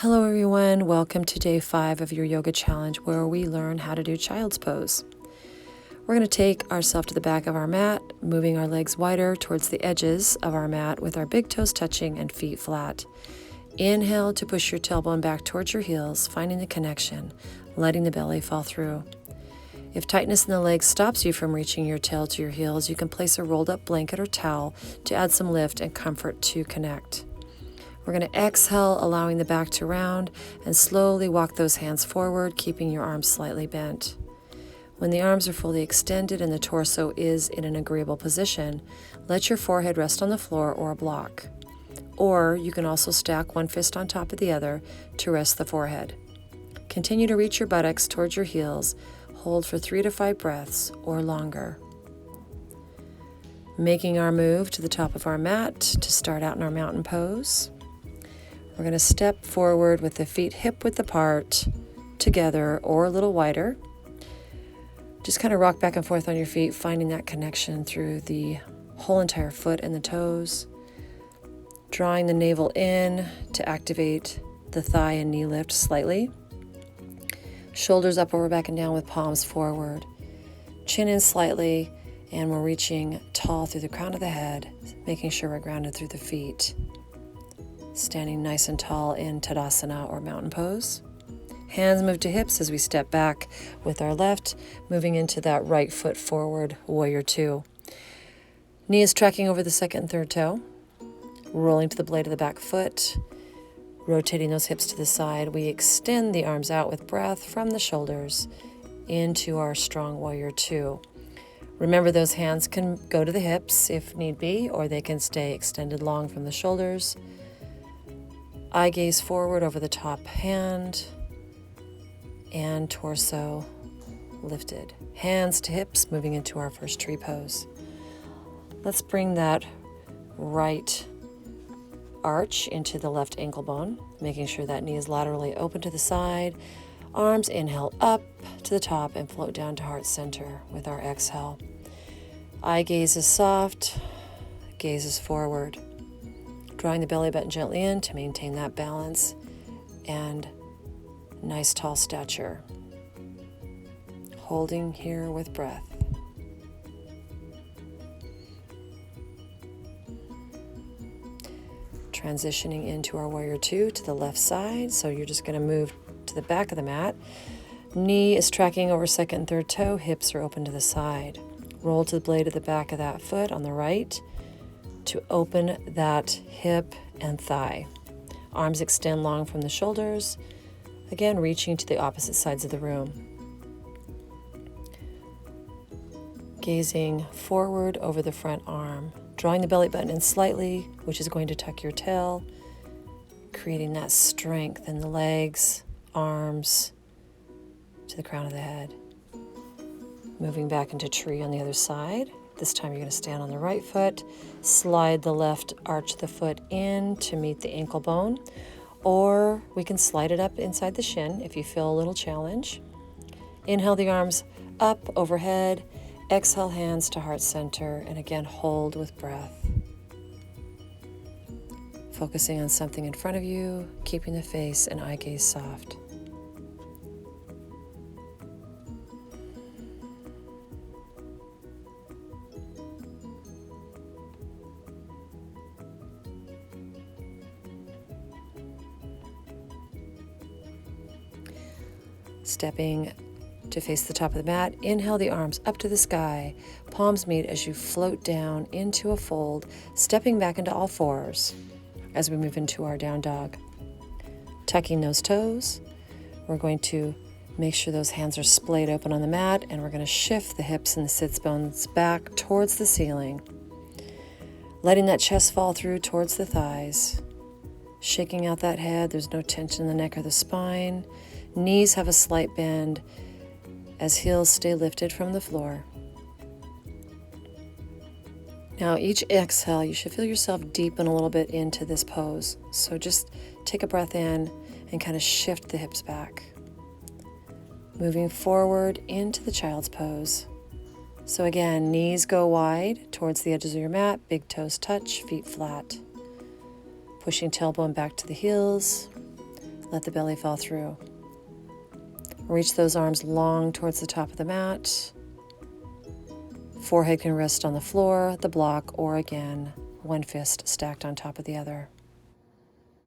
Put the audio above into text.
Hello everyone, welcome to day 5 of your yoga challenge where we learn how to do child's pose. We're going to take ourselves to the back of our mat, moving our legs wider towards the edges of our mat with our big toes touching and feet flat. Inhale to push your tailbone back towards your heels, finding the connection, letting the belly fall through. If tightness in the legs stops you from reaching your tail to your heels, you can place a rolled up blanket or towel to add some lift and comfort to connect. We're going to exhale, allowing the back to round, and slowly walk those hands forward, keeping your arms slightly bent. When the arms are fully extended and the torso is in an agreeable position, let your forehead rest on the floor or a block. Or you can also stack one fist on top of the other to rest the forehead. Continue to reach your buttocks towards your heels. Hold for 3 to 5 breaths or longer. Making our move to the top of our mat to start out in our mountain pose. We're going to step forward with the feet hip-width apart, together or a little wider. Just kind of rock back and forth on your feet, finding that connection through the whole entire foot and the toes. Drawing the navel in to activate the thigh and knee lift slightly. Shoulders up over back and down with palms forward. Chin in slightly, and we're reaching tall through the crown of the head, making sure we're grounded through the feet. Standing nice and tall in Tadasana or mountain pose. Hands move to hips as we step back with our left, moving into that right foot forward, warrior 2. Knee is tracking over the second and third toe, rolling to the blade of the back foot, rotating those hips to the side. We extend the arms out with breath from the shoulders into our strong warrior 2. Remember, those hands can go to the hips if need be, or they can stay extended long from the shoulders. Eye gaze forward over the top hand and torso lifted. Hands to hips, moving into our first tree pose. Let's bring that right arch into the left ankle bone, making sure that knee is laterally open to the side. Arms inhale up to the top and float down to heart center with our exhale. Eye gaze is soft, gaze is forward. Drawing the belly button gently in to maintain that balance and nice tall stature. Holding here with breath. Transitioning into our warrior 2 to the left side. So you're just going to move to the back of the mat. Knee is tracking over second and third toe. Hips are open to the side. Roll to the blade of the back of that foot on the right to open that hip and thigh. Arms extend long from the shoulders, again reaching to the opposite sides of the room. Gazing forward over the front arm, drawing the belly button in slightly, which is going to tuck your tail, creating that strength in the legs, arms, to the crown of the head. Moving back into tree on the other side. This time you're going to stand on the right foot, slide the left arch of the foot in to meet the ankle bone, or we can slide it up inside the shin if you feel a little challenge. Inhale the arms up overhead, exhale hands to heart center, and again hold with breath. Focusing on something in front of you, keeping the face and eye gaze soft. Stepping to face the top of the mat, inhale the arms up to the sky, palms meet as you float down into a fold, stepping back into all fours as we move into our down dog. Tucking those toes, we're going to make sure those hands are splayed open on the mat, and we're going to shift the hips and the sits bones back towards the ceiling, letting that chest fall through towards the thighs, shaking out that head. There's no tension in the neck or the spine. Knees have a slight bend as heels stay lifted from the floor. Now each exhale, you should feel yourself deepen a little bit into this pose. So just take a breath in and kind of shift the hips back. Moving forward into the child's pose. So again, knees go wide towards the edges of your mat, big toes touch, feet flat. Pushing tailbone back to the heels, Let the belly fall through. Reach those arms long towards the top of the mat. Forehead can rest on the floor, the block, or again, one fist stacked on top of the other.